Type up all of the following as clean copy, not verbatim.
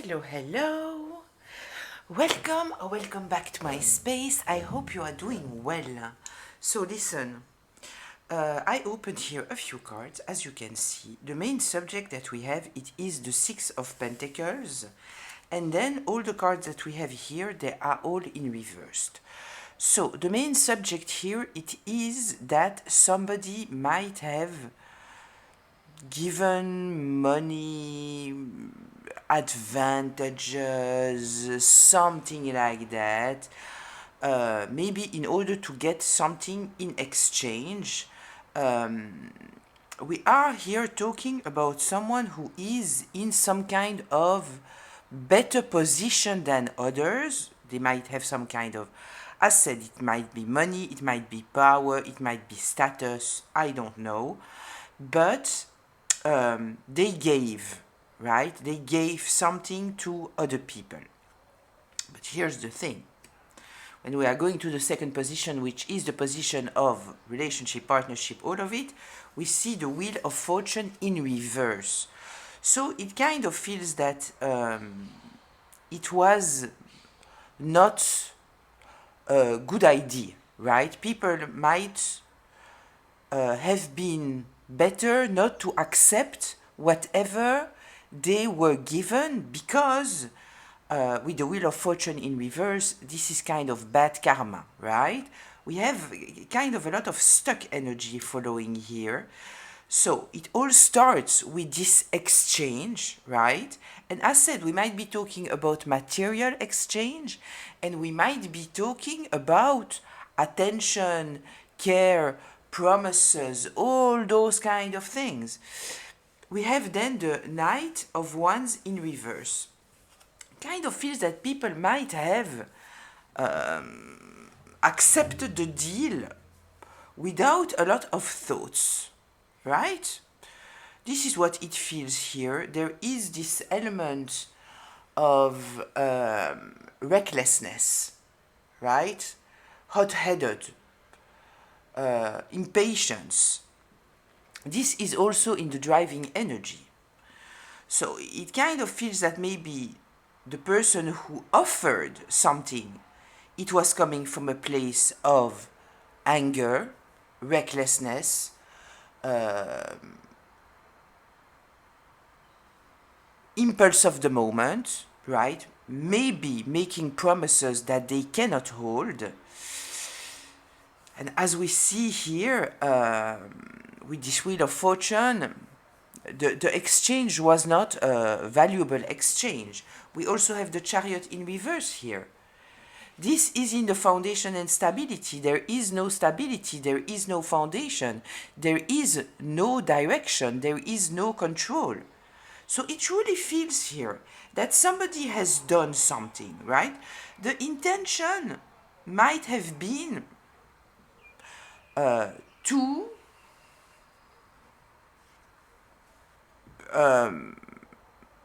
Hello, hello. Welcome or welcome back to my space. I hope you are doing well. So listen, I opened here a few cards. As you can see, the main subject that we have, it is the Six of Pentacles. And then all the cards that we have here, they are all in reversed. So the main subject here, it is that somebody might have given money, advantages, something like that, maybe in order to get something in exchange. We are here talking about someone who is in some kind of better position than others. They might have some kind of, as said, it might be money, it might be power, it might be status, I don't know. But they gave, right? They gave something to other people. But here's the thing. When we are going to the second position, which is the position of relationship, partnership, all of it, we see the Wheel of Fortune in reverse. So it kind of feels that it was not a good idea, right? People might have been better not to accept whatever they were given, because with the Wheel of Fortune in reverse, this is kind of bad karma, right? We have kind of a lot of stuck energy following here. So it all starts with this exchange, right? And as said, we might be talking about material exchange, and we might be talking about attention, care, promises, all those kind of things. We have then the Knight of Wands in reverse. Kind of feels that people might have accepted the deal without a lot of thoughts, right? This is what it feels here. There is this element of recklessness, right? Hot-headed, impatience. This is also in the driving energy. So it kind of feels that maybe the person who offered something, it was coming from a place of anger, recklessness, impulse of the moment, right? Maybe making promises that they cannot hold. And as we see here, with this Wheel of Fortune, the exchange was not a valuable exchange. We also have the Chariot in reverse here. This is in the foundation and stability. There is no stability, there is no foundation, there is no direction, there is no control. So it really feels here that somebody has done something, right? The intention might have been to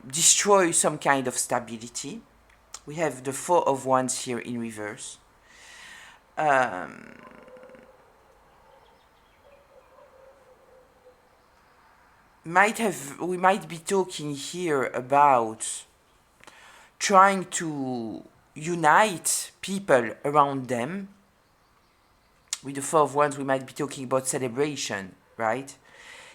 destroy some kind of stability. We have the Four of Wands here in reverse. We might be talking here about trying to unite people around them. With the Four of Wands, we might be talking about celebration, right?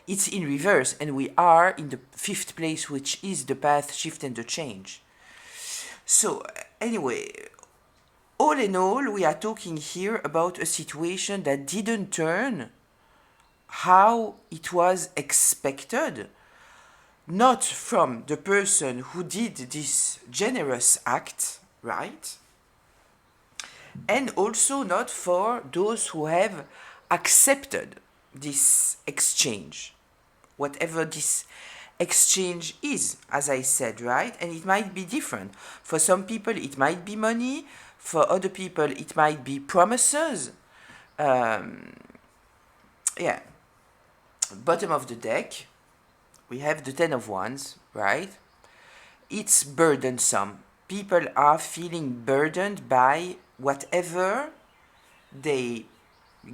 It's in reverse, and we are in the fifth place, which is the path, shift, and the change. So, anyway, all in all, we are talking here about a situation that didn't turn how it was expected, not from the person who did this generous act, right? And also not for those who have accepted this exchange, whatever this exchange is, as I said, right? And it might be different. For some people, it might be money. For other people, it might be promises. Yeah. Bottom of the deck, we have the Ten of Wands, right? It's burdensome. People are feeling burdened by whatever they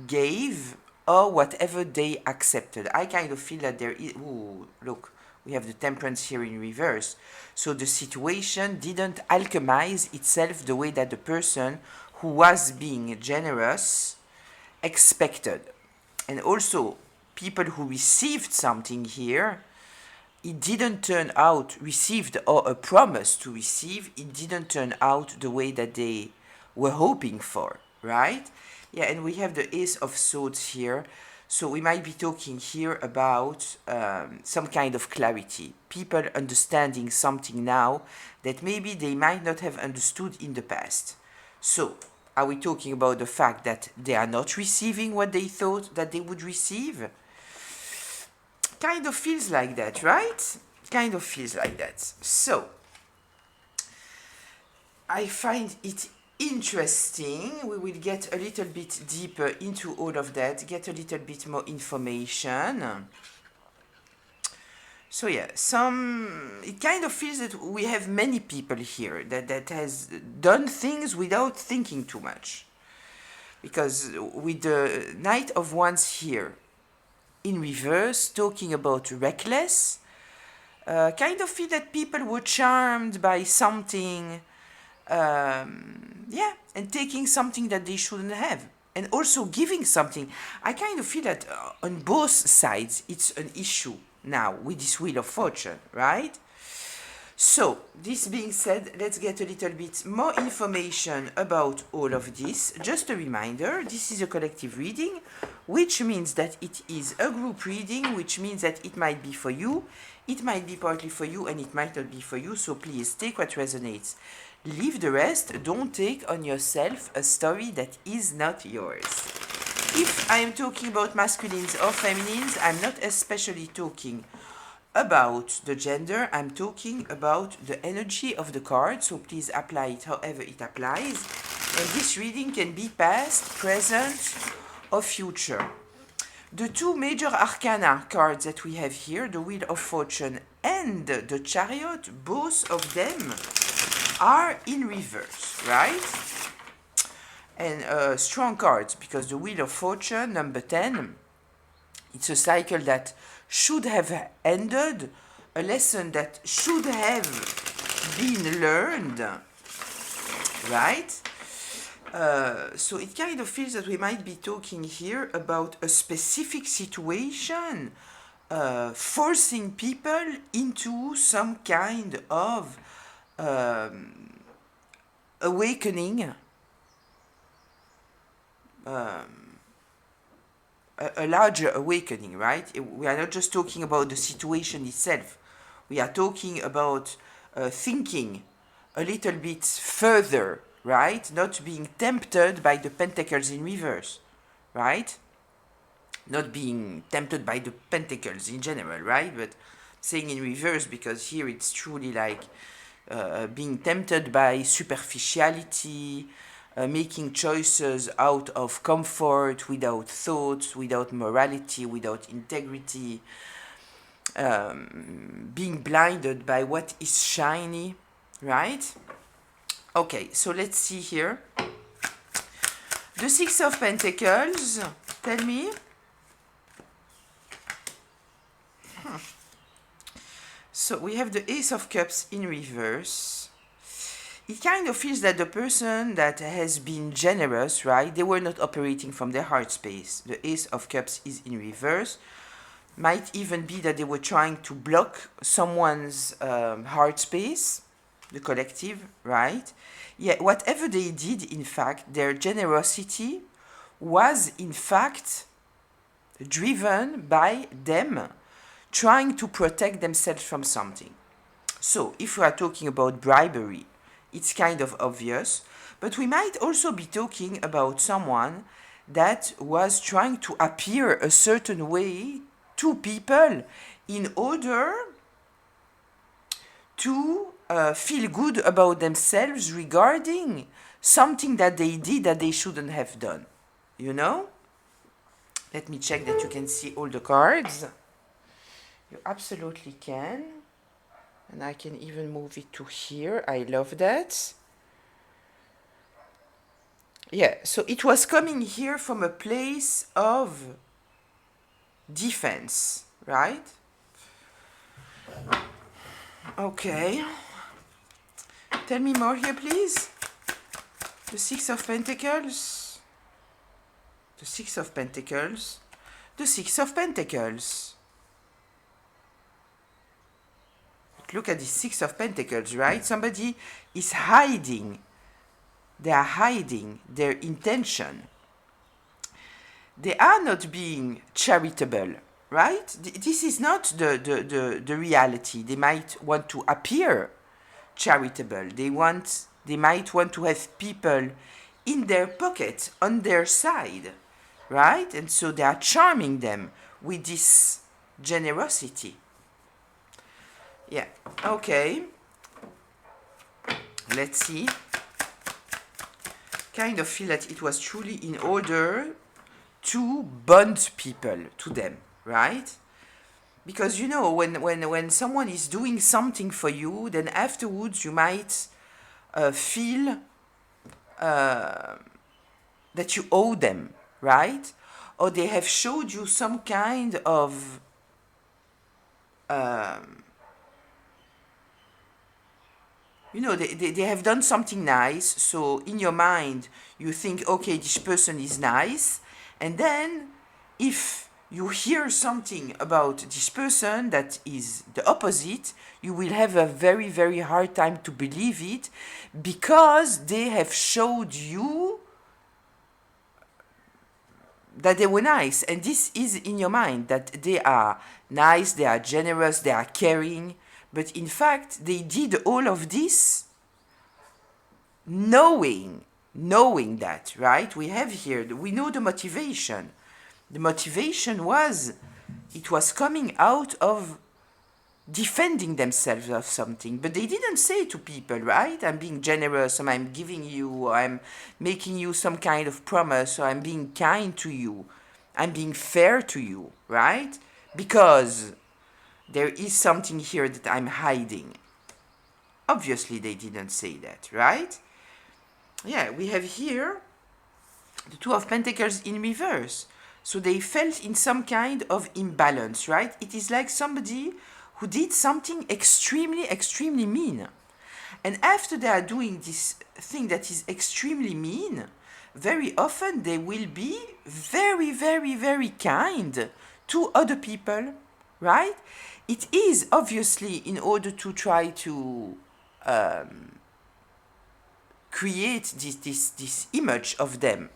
gave or whatever they accepted. I kind of feel that there is... Ooh, look, We have the Temperance here in reverse. So the situation didn't alchemize itself the way that the person who was being generous expected. And also, people who received something here, it didn't turn out, received or a promise to receive, it didn't turn out the way that they were hoping for, right? Yeah, and we have the Ace of Swords here. So we might be talking here about some kind of clarity. People understanding something now that maybe they might not have understood in the past. So, are we talking about the fact that they are not receiving what they thought that they would receive? Kind of feels like that, right? Kind of feels like that. So, I find it interesting. We will get a little bit deeper into all of that, get a little bit more information. So yeah, it kind of feels that we have many people here that has done things without thinking too much. Because with the Knight of Wands here in reverse, talking about reckless, kind of feel that people were charmed by something, and taking something that they shouldn't have. And also giving something. I kind of feel that on both sides it's an issue now with this Wheel of Fortune, right? So, this being said, let's get a little bit more information about all of this. Just a reminder, this is a collective reading, which means that it is a group reading, which means that it might be for you, it might be partly for you, and it might not be for you, so please take what resonates. Leave the rest. Don't take on yourself a story that is not yours. If I am talking about masculines or feminines, I'm not especially talking about the gender, I'm talking about the energy of the card, so please apply it however it applies. And this reading can be past, present, or future. The two major arcana cards that we have here, the Wheel of Fortune and the Chariot, both of them are in reverse, right? And strong cards, because the Wheel of Fortune, number 10, it's a cycle that should have ended, a lesson that should have been learned, right? So it kind of feels that we might be talking here about a specific situation, forcing people into some kind of awakening, a larger awakening, right? We are not just talking about the situation itself. We are talking about thinking a little bit further, right? Not being tempted by the pentacles in reverse, right? Not being tempted by the pentacles in general, right? But saying in reverse because here it's truly like being tempted by superficiality, making choices out of comfort, without thought, without morality, without integrity, being blinded by what is shiny, right? Okay, so let's see here. The Six of Pentacles, tell me. So we have the Ace of Cups in reverse. It kind of feels that the person that has been generous, right, they were not operating from their heart space. The Ace of Cups is in reverse. Might even be that they were trying to block someone's heart space, the collective, right? Yeah, whatever they did, in fact, their generosity was, in fact, driven by them trying to protect themselves from something. So, if we are talking about bribery, it's kind of obvious, but we might also be talking about someone that was trying to appear a certain way to people in order to feel good about themselves regarding something that they did that they shouldn't have done. You know? Let me check that you can see all the cards. You absolutely can. And I can even move it to here. I love that. Yeah, so it was coming here from a place of defense, right? Okay. Tell me more here, please. The Six of Pentacles. The Six of Pentacles. The Six of Pentacles. Look at the Six of Pentacles, right? Somebody is hiding. They are hiding their intention. They are not being charitable, right? This is not the reality. They might want to appear charitable. They might want to have people in their pocket, on their side, right? And so they are charming them with this generosity. Yeah, okay. Let's see. Kind of feel that it was truly in order to bond people to them, right? Because you know, when someone is doing something for you, then afterwards you might feel that you owe them, right? Or they have showed you some kind of you know, they have done something nice, so in your mind you think, okay, this person is nice, and then if you hear something about this person that is the opposite, you will have a very, very hard time to believe it, because they have showed you that they were nice, and this is in your mind, that they are nice, they are generous, they are caring, but in fact they did all of this knowing that, right? We have here, we know the motivation. The motivation was, it was coming out of defending themselves of something, but they didn't say to people, right? I'm being generous, or I'm giving you, or I'm making you some kind of promise, or I'm being kind to you, I'm being fair to you, right? Because there is something here that I'm hiding. Obviously they didn't say that, right? Yeah, we have here the Two of Pentacles in reverse. So they felt in some kind of imbalance, right? It is like somebody who did something extremely, extremely mean. And after they are doing this thing that is extremely mean, very often they will be very, very, very kind to other people, right? It is obviously in order to try to create this image of them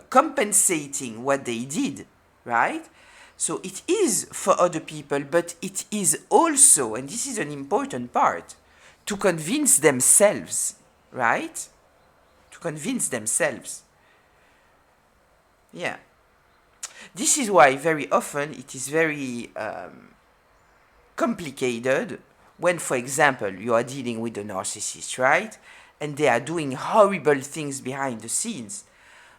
compensating what they did, right? So it is for other people, but it is also, and this is an important part, to convince themselves, right? To convince themselves. Yeah. This is why very often it is very complicated when, for example, you are dealing with a narcissist, right? And they are doing horrible things behind the scenes.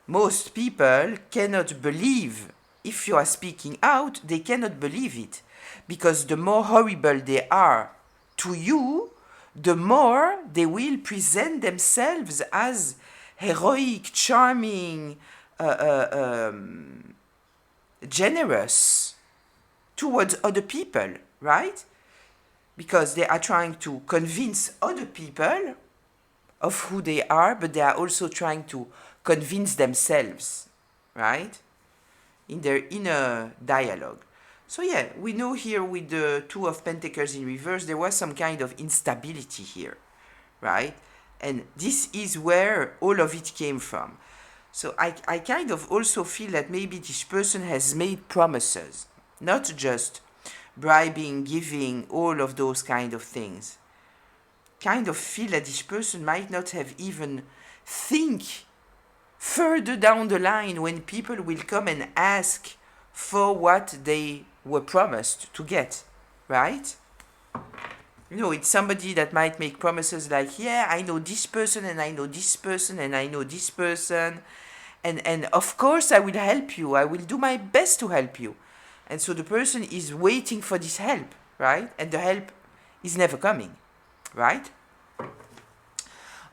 Most people cannot believe, if you are speaking out, they cannot believe it. Because the more horrible they are to you, the more they will present themselves as heroic, charming, generous towards other people, right? Because they are trying to convince other people of who they are, but they are also trying to convince themselves, right? In their inner dialogue. So yeah, we know here with the Two of Pentacles in reverse, there was some kind of instability here, right? And this is where all of it came from. So I kind of also feel that maybe this person has made promises, not just bribing, giving, all of those kind of things. Kind of feel that this person might not have even think further down the line when people will come and ask for what they were promised to get, right? You know, it's somebody that might make promises like, yeah, I know this person, and I know this person, and I know this person, and of course I will help you, I will do my best to help you. And so the person is waiting for this help, right? And the help is never coming, right?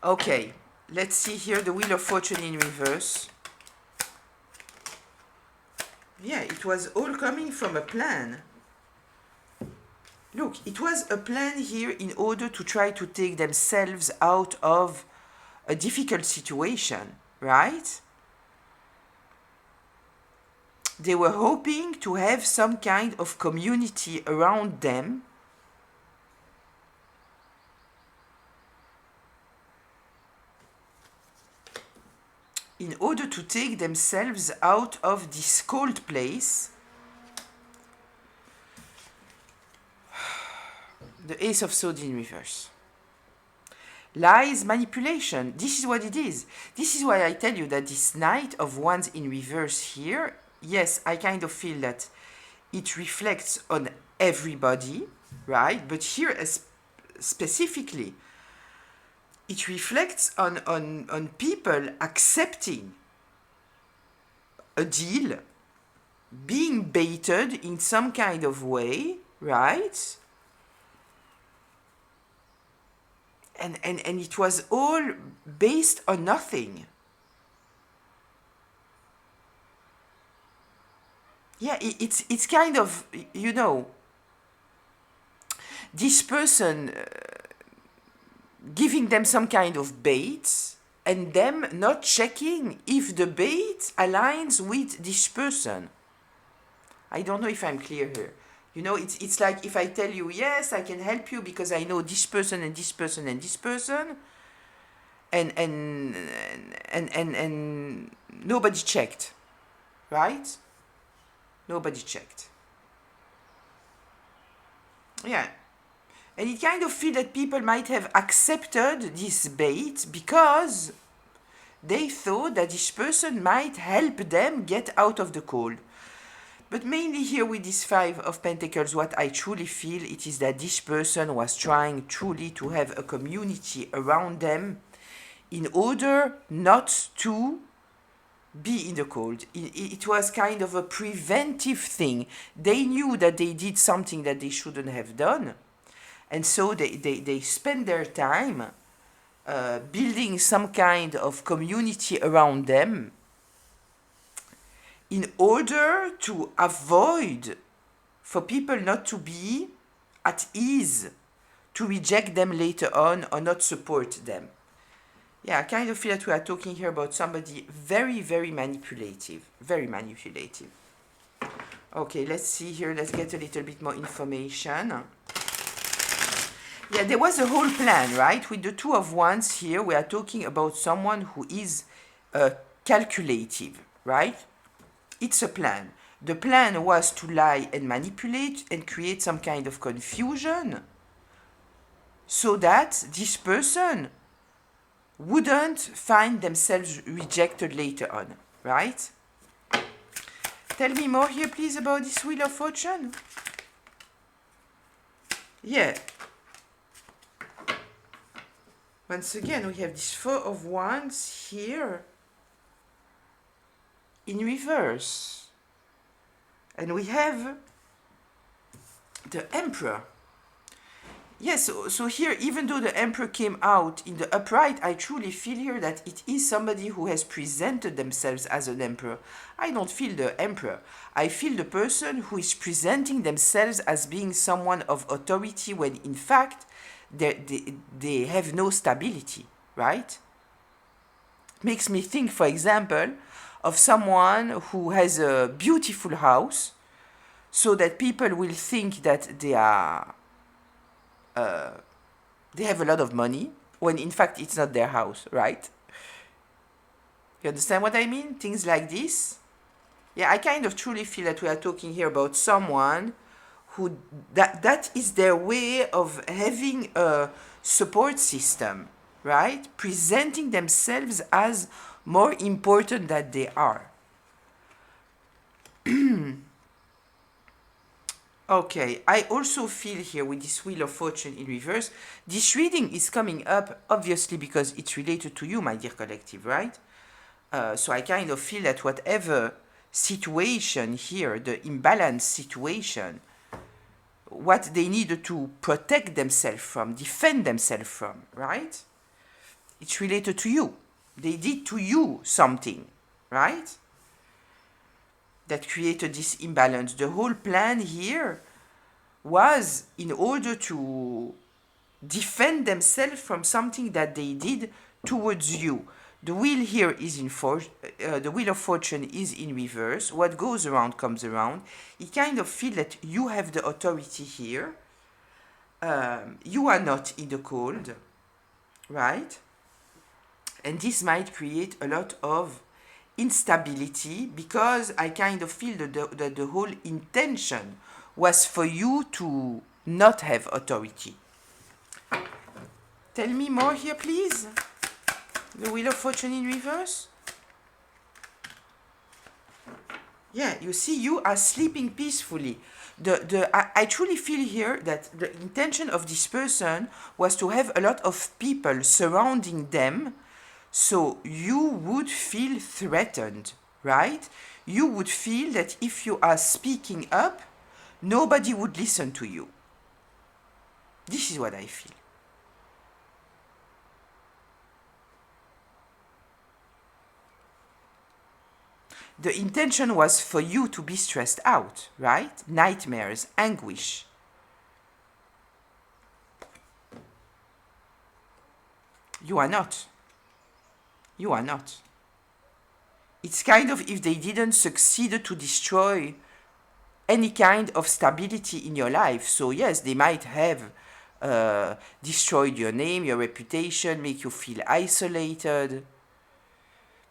Okay, let's see here the Wheel of Fortune in reverse. Yeah, it was all coming from a plan. Look, it was a plan here in order to try to take themselves out of a difficult situation, right? They were hoping to have some kind of community around them in order to take themselves out of this cold place. The Ace of Swords in reverse. Lies, manipulation. This is what it is. This is why I tell you that this Knight of Wands in reverse here, yes, I kind of feel that it reflects on everybody, right? But here specifically, it reflects on people accepting a deal, being baited in some kind of way, right? And it was all based on nothing. Yeah, it's kind of, you know, this person giving them some kind of bait and them not checking if the bait aligns with this person. I don't know if I'm clear here. You know, it's like if I tell you, yes, I can help you because I know this person and this person and this person, and nobody checked, right? Nobody checked. Yeah. And it kind of feels that people might have accepted this bait because they thought that this person might help them get out of the cold. But mainly here with this Five of Pentacles, what I truly feel it is that this person was trying truly to have a community around them in order not to be in the cold. It was kind of a preventive thing. They knew that they did something that they shouldn't have done. And so they spend their time building some kind of community around them in order to avoid for people not to be at ease, to reject them later on or not support them. Yeah, I kind of feel that we are talking here about somebody very, very manipulative. Very manipulative. Okay, let's see here. Let's get a little bit more information. Yeah, there was a whole plan, right? With the Two of Wands here, we are talking about someone who is calculative, right? It's a plan. The plan was to lie and manipulate and create some kind of confusion so that this person wouldn't find themselves rejected later on, right? Tell me more here, please, about this Wheel of Fortune. Yeah. Once again, we have this Four of Wands here in reverse. And we have the Emperor. Yes, so here, even though the Emperor came out in the upright, I truly feel here that it is somebody who has presented themselves as an Emperor. I don't feel the Emperor. I feel the person who is presenting themselves as being someone of authority when in fact they have no stability, right? Makes me think, for example, of someone who has a beautiful house so that people will think that they have a lot of money when in fact it's not their house, right? You understand what I mean? Things like this. Yeah, I kind of truly feel that we are talking here about someone who that is their way of having a support system, right? Presenting themselves as more important than they are. Okay, I also feel here with this Wheel of Fortune in reverse, this reading is coming up obviously because it's related to you, my dear collective, right? So I kind of feel that whatever situation here, the imbalanced situation, what they needed to protect themselves from, defend themselves from, right? It's related to you. They did to you something, right? That created this imbalance. The whole plan here was in order to defend themselves from something that they did towards you. The wheel here is the wheel of fortune is in reverse. What goes around comes around. It kind of feels that you have the authority here. You are not in the cold, right? And this might create a lot of instability because I kind of feel that the whole intention was for you to not have authority. Tell me more here, please. The Wheel of Fortune in reverse. Yeah, you see, you are sleeping peacefully. I truly feel here that the intention of this person was to have a lot of people surrounding them, so you would feel threatened, right? You would feel that if you are speaking up, nobody would listen to you. This is what I feel. The intention was for you to be stressed out, right? Nightmares, anguish. You are not. You are not. It's kind of if they didn't succeed to destroy any kind of stability in your life. So yes, they might have destroyed your name, your reputation, make you feel isolated.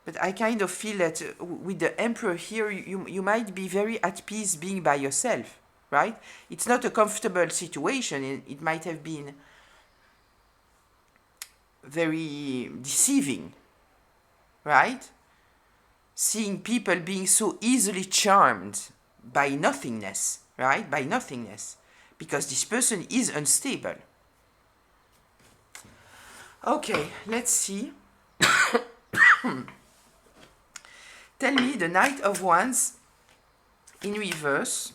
But I kind of feel that with the Emperor here, you might be very at peace being by yourself, right? It's not a comfortable situation. It might have been very deceiving, right? Seeing people being so easily charmed by nothingness, right? By nothingness. Because this person is unstable. Okay, let's see. Tell me the Knight of Wands in reverse.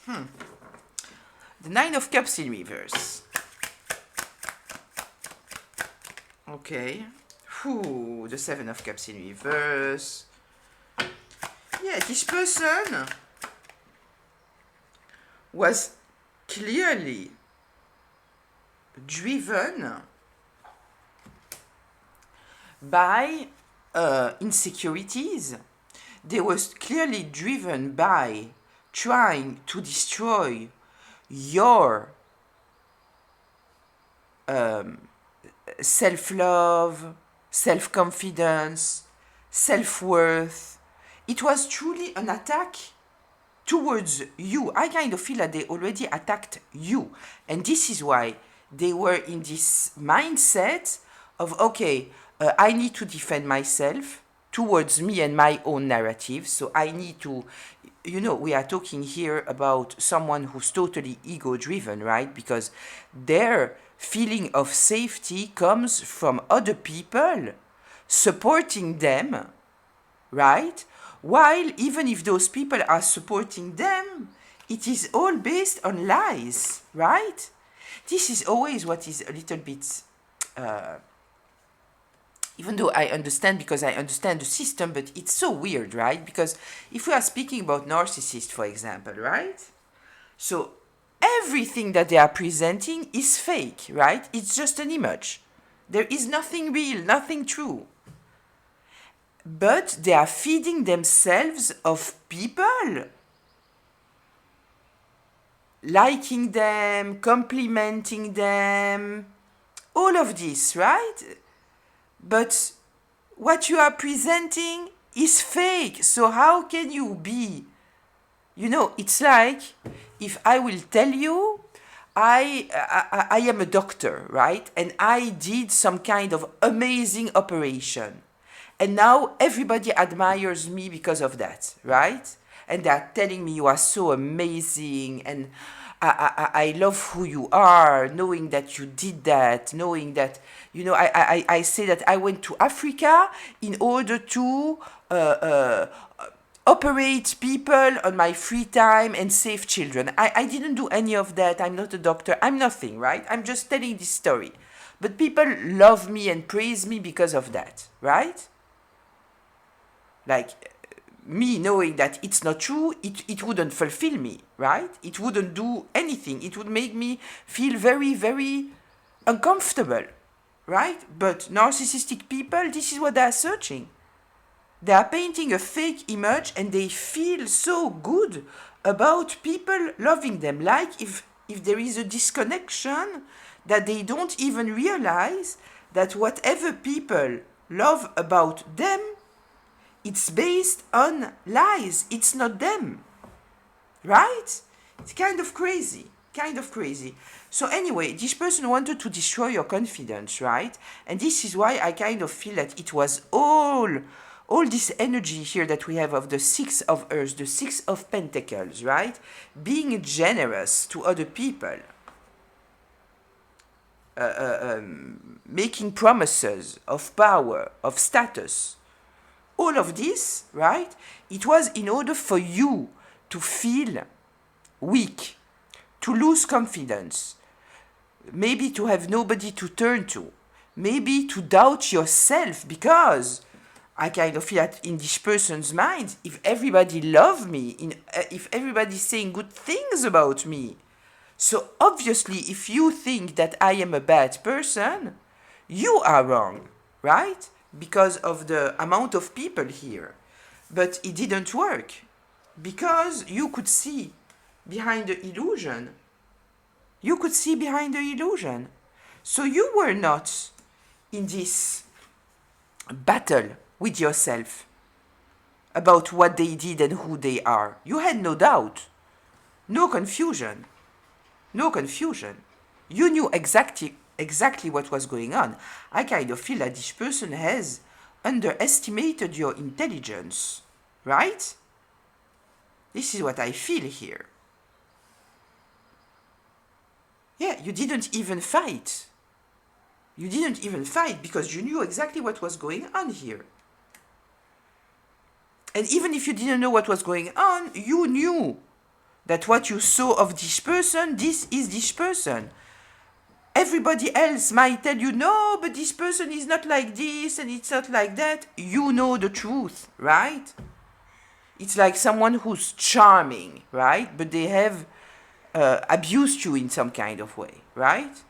The Nine of Cups in reverse. Okay. Ooh, the Seven of Cups in reverse. Yeah, this person was clearly driven by insecurities. They were clearly driven by trying to destroy your self-love, self-confidence, self-worth. It was truly an attack towards you. I kind of feel that they already attacked you. And this is why they were in this mindset of, okay, I need to defend myself towards me and my own narrative. So I need to, we are talking here about someone who's totally ego-driven, right? Because their feeling of safety comes from other people supporting them, right? While even if those people are supporting them, it is all based on lies, right? This is always what is a little bit, even though I understand because I understand the system, but it's so weird, right? Because if we are speaking about narcissists, for example, right? So everything that they are presenting is fake, right? It's just an image. There is nothing real, nothing true. But they are feeding themselves of people liking them, complimenting them, all of this, right? But what you are presenting is fake. So how can you be? It's like if I will tell you I am a doctor, right? And I did some kind of amazing operation. And now everybody admires me because of that, right? And they're telling me you are so amazing and I love who you are, knowing that you did that, knowing that, I say that I went to Africa in order to operate people on my free time and save children. I didn't do any of that. I'm not a doctor. I'm nothing, right? I'm just telling this story. But people love me and praise me because of that, right? Like, me knowing that it's not true, it wouldn't fulfill me, right? It wouldn't do anything. It would make me feel very, very uncomfortable, right? But narcissistic people, this is what they are searching. They are painting a fake image and they feel so good about people loving them. Like if there is a disconnection, that they don't even realize that whatever people love about them, it's based on lies. It's not them. Right? It's kind of crazy. Kind of crazy. So anyway, this person wanted to destroy your confidence, right? And this is why I kind of feel that it was all this energy here that we have of the Six of Earths, the Six of Pentacles, right? Being generous to other people. Making promises of power, of status. All of this, right? It was in order for you to feel weak, to lose confidence, maybe to have nobody to turn to, maybe to doubt yourself, because I kind of feel that in this person's mind, if everybody loves me, if everybody's saying good things about me, so obviously if you think that I am a bad person, you are wrong, right? Because of the amount of people here. But it didn't work, because you could see behind the illusion. You could see behind the illusion. So you were not in this battle with yourself about what they did and who they are. You had no doubt, no confusion, no confusion. You knew exactly what was going on. I kind of feel that this person has underestimated your intelligence, right? This is what I feel here. Yeah, you didn't even fight. You didn't even fight because you knew exactly what was going on here. And even if you didn't know what was going on, you knew that what you saw of this person, this is this person. Everybody else might tell you, no, but this person is not like this and it's not like that. You know the truth, right? It's like someone who's charming, right? But they have abused you in some kind of way, right?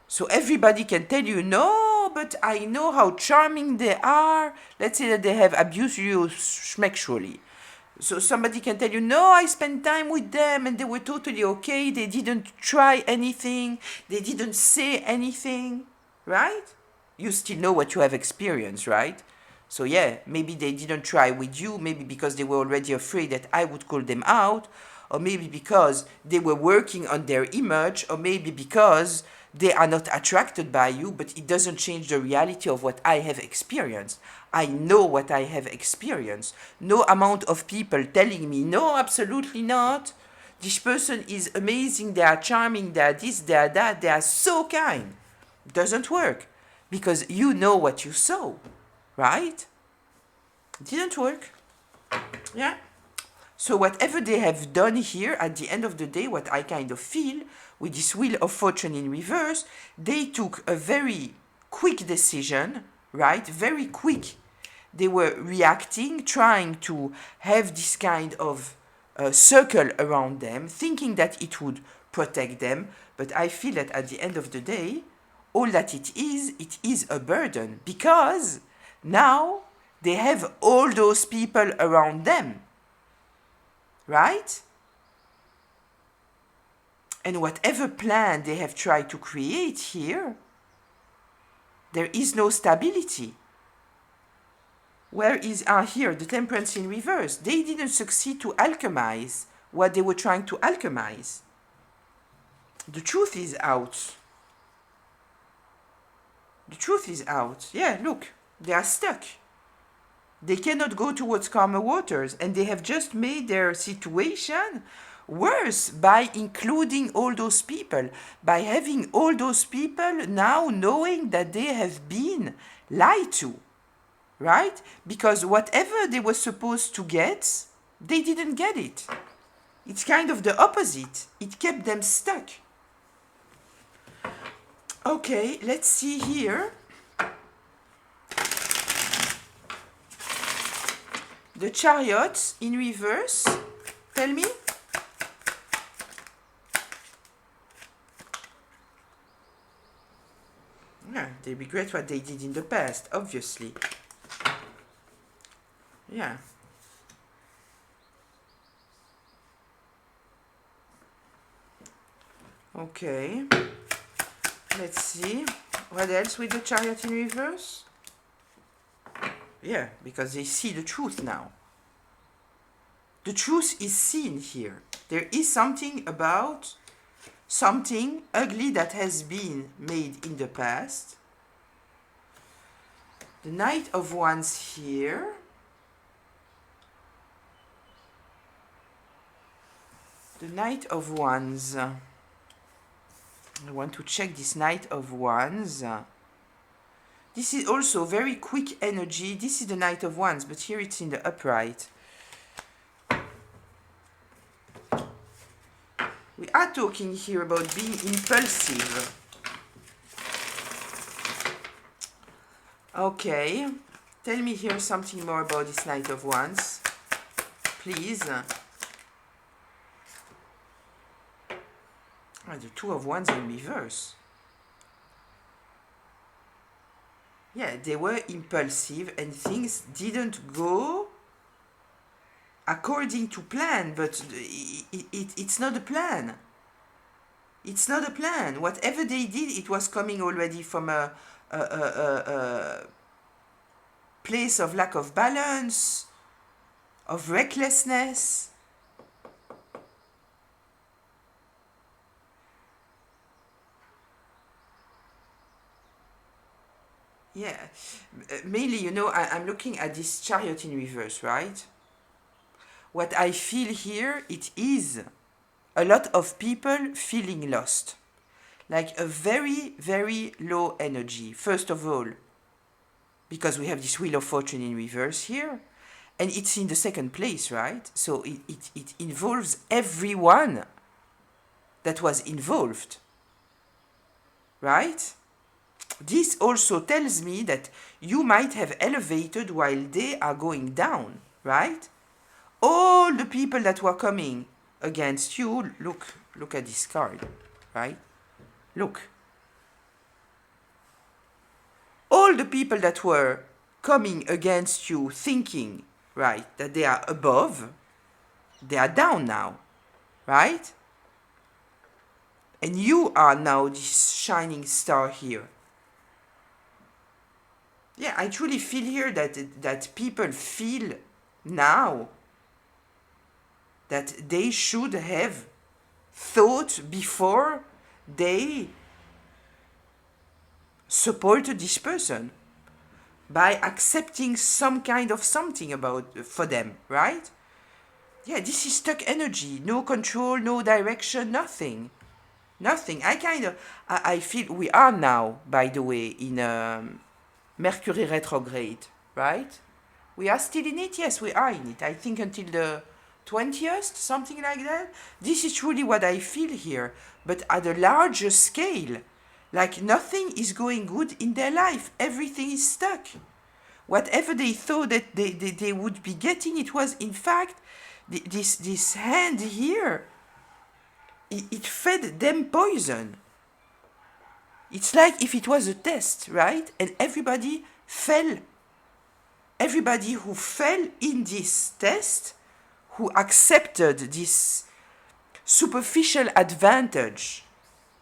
So everybody can tell you, no, but I know how charming they are. Let's say that they have abused you sexually. So somebody can tell you, no, I spent time with them and they were totally okay. They didn't try anything. They didn't say anything, right? You still know what you have experienced, right? So yeah, maybe they didn't try with you, maybe because they were already afraid that I would call them out, or maybe because they were working on their image, or maybe because they are not attracted by you, but it doesn't change the reality of what I have experienced. I know what I have experienced. No amount of people telling me, no, absolutely not. This person is amazing, they are charming, they are this, they are that, they are so kind. Doesn't work. Because you know what you saw, right? Didn't work. Yeah. So whatever they have done here, at the end of the day, what I kind of feel, with this Wheel of Fortune in reverse, they took a very quick decision, right? Very quick. They were reacting, trying to have this kind of circle around them, thinking that it would protect them. But I feel that at the end of the day, all that it is a burden, because now they have all those people around them, right? And whatever plan they have tried to create here, there is no stability. Where is here the Temperance in reverse? They didn't succeed to alchemize what they were trying to alchemize. The truth is out. The truth is out. Yeah, look, they are stuck. They cannot go towards calmer waters, and they have just made their situation worse by including all those people, by having all those people now knowing that they have been lied to, right? Because whatever they were supposed to get, they didn't get it. It's kind of the opposite. It kept them stuck. Okay, let's see here. The Chariot in reverse. Tell me. Yeah, they regret what they did in the past, obviously. Yeah. Okay. Let's see. What else with the Chariot in reverse? Yeah, because they see the truth now. The truth is seen here. There is something about something ugly that has been made in the past. The Knight of Wands here. The Knight of Wands. I want to check this Knight of Wands. This is also very quick energy. This is the Knight of Wands, but here it's in the upright. We are talking here about being impulsive. Okay. Tell me here something more about this Knight of Wands, please. The Two of Wands in reverse. Yeah, they were impulsive and things didn't go according to plan, but it's not a plan. It's not a plan. Whatever they did, it was coming already from a place of lack of balance, of recklessness. Yeah, mainly, you know, I'm looking at this Chariot in reverse, right? What I feel here, it is a lot of people feeling lost. Like a very, very low energy. First of all, because we have this Wheel of Fortune in reverse here, and it's in the second place, right? So it involves everyone that was involved, right? This also tells me that you might have elevated while they are going down, right? All the people that were coming against you, look at this card, right? Look. All the people that were coming against you thinking, right, that they are above, they are down now, right? And you are now this shining star here. Yeah, I truly feel here that people feel now that they should have thought before they supported this person by accepting some kind of something about for them, right? Yeah, this is stuck energy, no control, no direction, nothing. I feel we are now, by the way, in Mercury retrograde, right? We are still in it? Yes, we are in it. I think until the 20th, something like that. This is truly what I feel here. But at a larger scale, like nothing is going good in their life. Everything is stuck. Whatever they thought that they would be getting, it was in fact this hand here. It fed them poison. It's like if it was a test, right? And everybody fell. Everybody who fell in this test, who accepted this superficial advantage,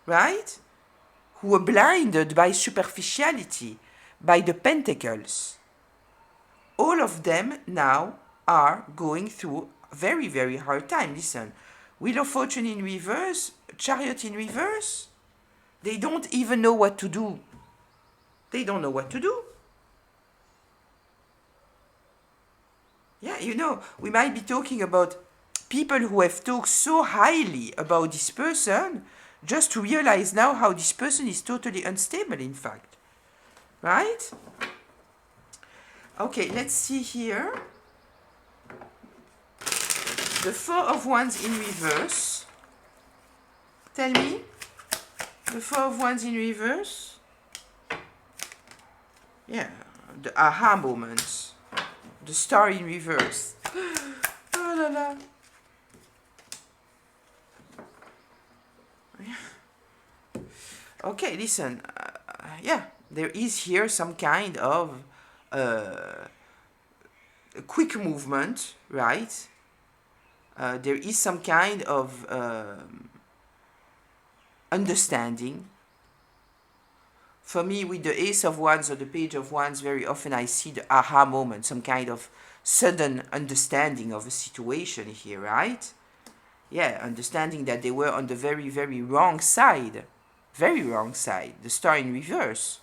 right? Who were blinded by superficiality, by the pentacles. All of them now are going through a very, very hard time. Listen, Wheel of Fortune in reverse, Chariot in reverse. They don't even know what to do. They don't know what to do. Yeah, you know, we might be talking about people who have talked so highly about this person just to realize now how this person is totally unstable, in fact. Right? Okay, let's see here. The Four of Wands in reverse. Tell me. The Four of Wands in reverse. Yeah, the aha moments. The Star in reverse. Oh la la. Okay, listen. Yeah, there is here some kind of quick movement, right? There is some kind of understanding. For me, with the Ace of Wands or the Page of Wands, very often I see the aha moment, some kind of sudden understanding of a situation here, right? Yeah, understanding that they were on the very, very wrong side. Very wrong side. The Star in reverse.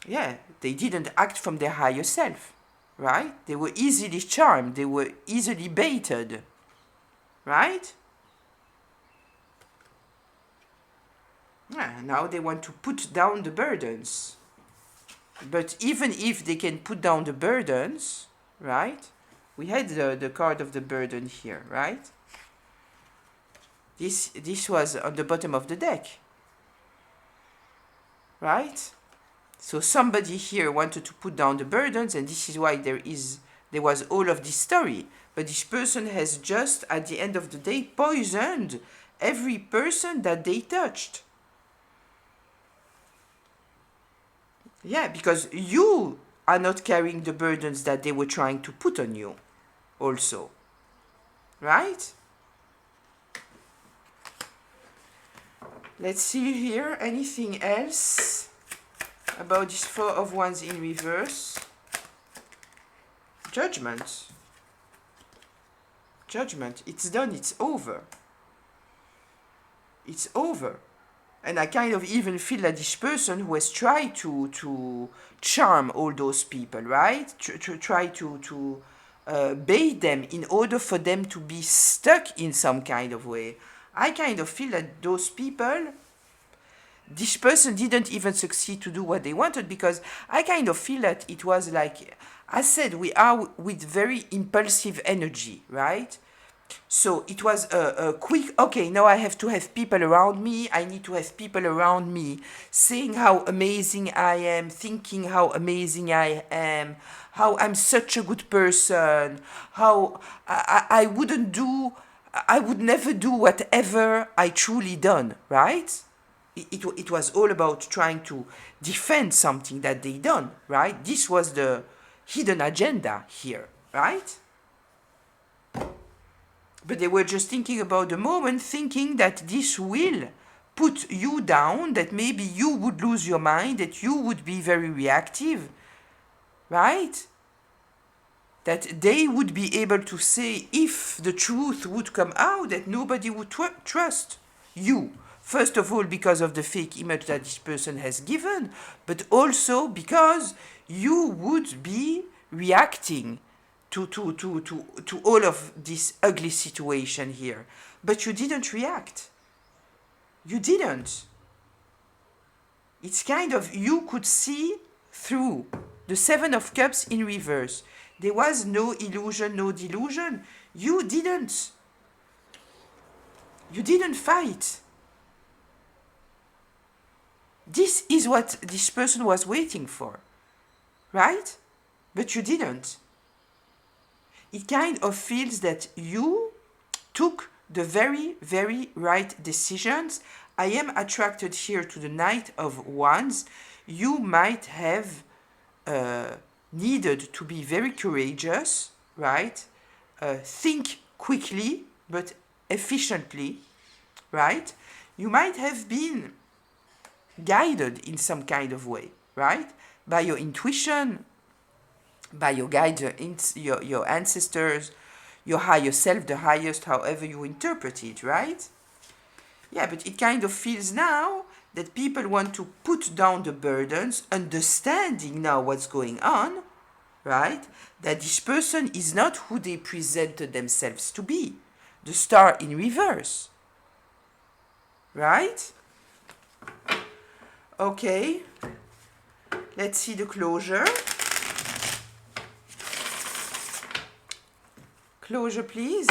Yeah, they didn't act from their higher self, right? They were easily charmed. They were easily baited, right? Yeah, now they want to put down the burdens. But even if they can put down the burdens, right? We had the card of the burden here, right? This was on the bottom of the deck, right? So somebody here wanted to put down the burdens, and this is why there was all of this story. But this person has just, at the end of the day, poisoned every person that they touched. Yeah, because you are not carrying the burdens that they were trying to put on you also. Right? Let's see here. Anything else about this Four of Wands in reverse? Judgment. Judgment. It's done. It's over. It's over. And I kind of even feel that this person who has tried to charm all those people, right? Try to bait them in order for them to be stuck in some kind of way. I kind of feel that those people, this person didn't even succeed to do what they wanted, because I kind of feel that it was like, I said, we are with very impulsive energy, right? So it was a quick, okay, now I have to have people around me. I need to have people around me saying how amazing I am, thinking how amazing I am, how I'm such a good person, how I would never do whatever I truly done, right? It was all about trying to defend something that they done, right? This was the hidden agenda here, right? But they were just thinking about the moment, thinking that this will put you down, that maybe you would lose your mind, that you would be very reactive, right? That they would be able to say, if the truth would come out, that nobody would trust you. First of all, because of the fake image that this person has given, but also because you would be reacting to all of this ugly situation here. But you didn't react. You didn't. It's kind of, you could see through the Seven of Cups in reverse. There was no illusion, no delusion. You didn't. You didn't fight. This is what this person was waiting for, right? But you didn't. It kind of feels that you took the very, very right decisions. I am attracted here to the Knight of Wands. You might have needed to be very courageous, right? Think quickly, but efficiently, right? You might have been guided in some kind of way, right? By your intuition, by your guide, your ancestors, your higher self, the highest, however you interpret it, right? Yeah, but it kind of feels now that people want to put down the burdens, understanding now what's going on, right? That this person is not who they presented themselves to be. The Star in reverse, right? Okay, let's see the closure. Closure, please.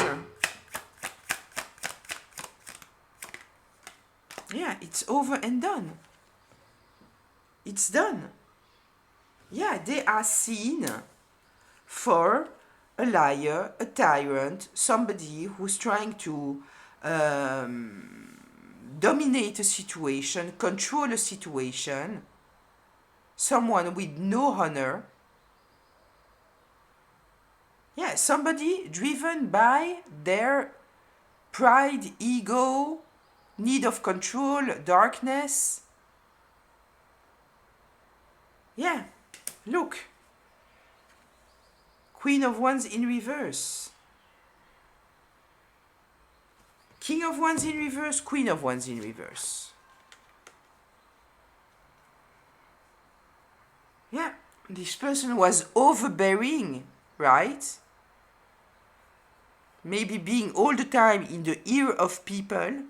Yeah, it's over and done. It's done. Yeah, they are seen for a liar, a tyrant, somebody who's trying to dominate a situation, control a situation, someone with no honor. Yeah, somebody driven by their pride, ego, need of control, darkness. Yeah, look. Queen of Wands in reverse. King of Wands in reverse, Queen of Wands in reverse. Yeah, this person was overbearing, right? Maybe being all the time in the ear of people.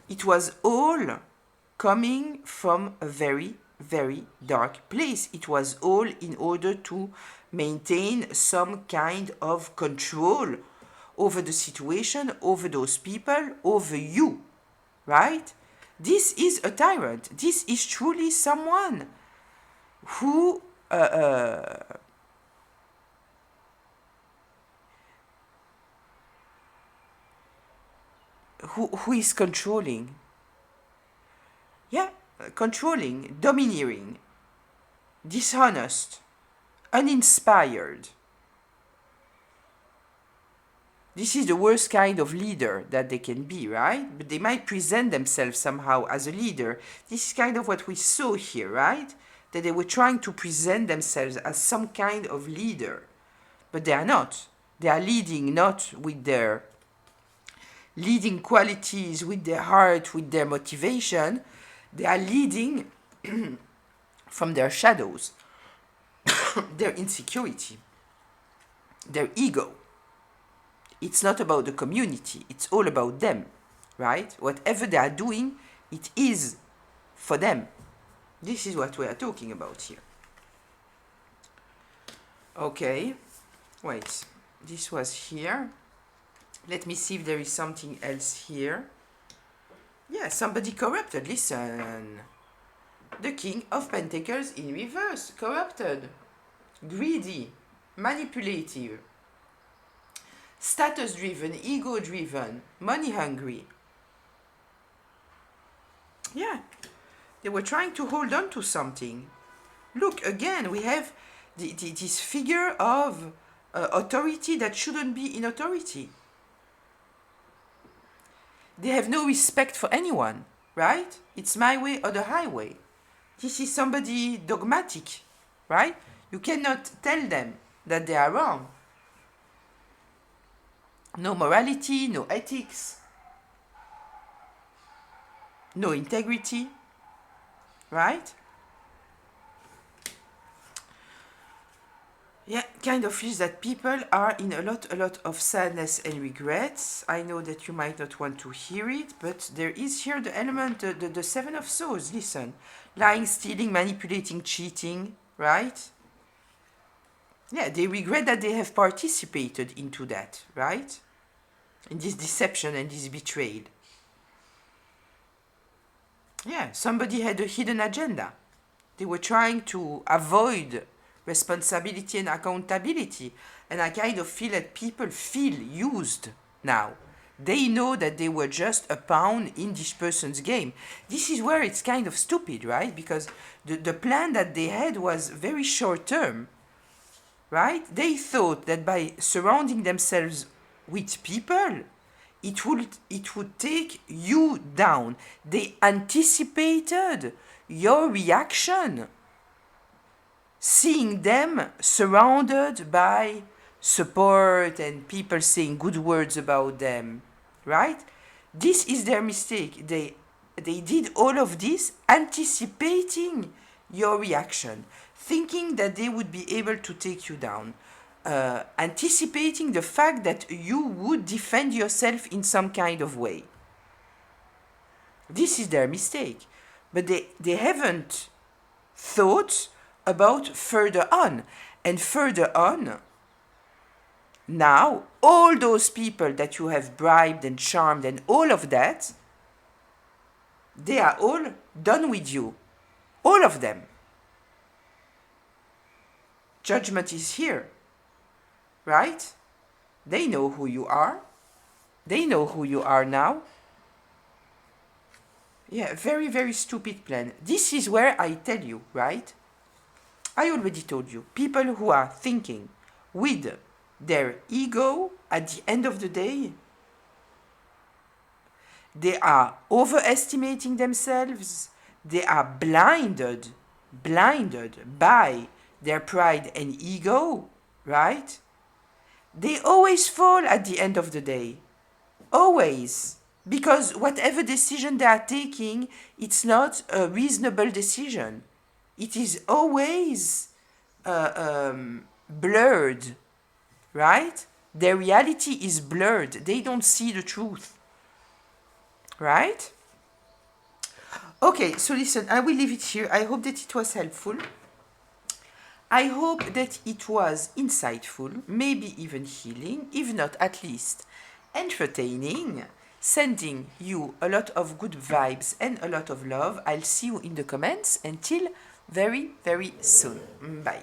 It was all coming from a very, very dark place. It was all in order to maintain some kind of control over the situation, over those people, over you, right? This is a tyrant. This is truly someone who who is controlling. Yeah, controlling, domineering, dishonest, uninspired. This is the worst kind of leader that they can be, right? But they might present themselves somehow as a leader. This is kind of what we saw here, right? That they were trying to present themselves as some kind of leader. But they are not. They are leading not with their leading qualities, with their heart, with their motivation. They are leading from their shadows, their insecurity, their ego. It's not about the community, it's all about them, right? Whatever they are doing, it is for them. This is what we are talking about here. Okay, wait, this was here. Let me see if there is something else here. Yeah, somebody corrupted, listen. The King of Pentacles in reverse, corrupted, greedy, manipulative, status driven, ego driven, money hungry. Yeah, they were trying to hold on to something. Look, again, we have this figure of authority that shouldn't be in authority. They have no respect for anyone, right? It's my way or the highway. This is somebody dogmatic, right? You cannot tell them that they are wrong. No morality, no ethics, no integrity, right? Yeah, kind of feels that people are in a lot of sadness and regrets. I know that you might not want to hear it, but there is here the element, the Seven of Swords. Listen, lying, stealing, manipulating, cheating, right? Yeah, they regret that they have participated into that, right? In this deception and this betrayal. Yeah, somebody had a hidden agenda. They were trying to avoid responsibility and accountability. And I kind of feel that people feel used now. They know that they were just a pawn in this person's game. This is where it's kind of stupid, right? Because the plan that they had was very short term, right? They thought that by surrounding themselves with people, it would take you down. They anticipated your reaction, seeing them surrounded by support and people saying good words about them, right? This is their mistake. They did all of this anticipating your reaction, thinking that they would be able to take you down, anticipating the fact that you would defend yourself in some kind of way. This is their mistake. But they haven't thought about further on. And further on, now, all those people that you have bribed and charmed and all of that, they are all done with you. All of them. Judgment is here, right? They know who you are. They know who you are now. Yeah, very, very stupid plan. This is where I tell you, right? I already told you, people who are thinking with their ego at the end of the day, they are overestimating themselves. They are blinded by their pride and ego, right? They always fall at the end of the day. Always. Because whatever decision they are taking, it's not a reasonable decision. It is always blurred, right? Their reality is blurred. They don't see the truth, right? Okay, so listen, I will leave it here. I hope that it was helpful. I hope that it was insightful, maybe even healing, if not at least entertaining, sending you a lot of good vibes and a lot of love. I'll see you in the comments. Until very, very soon. Bye.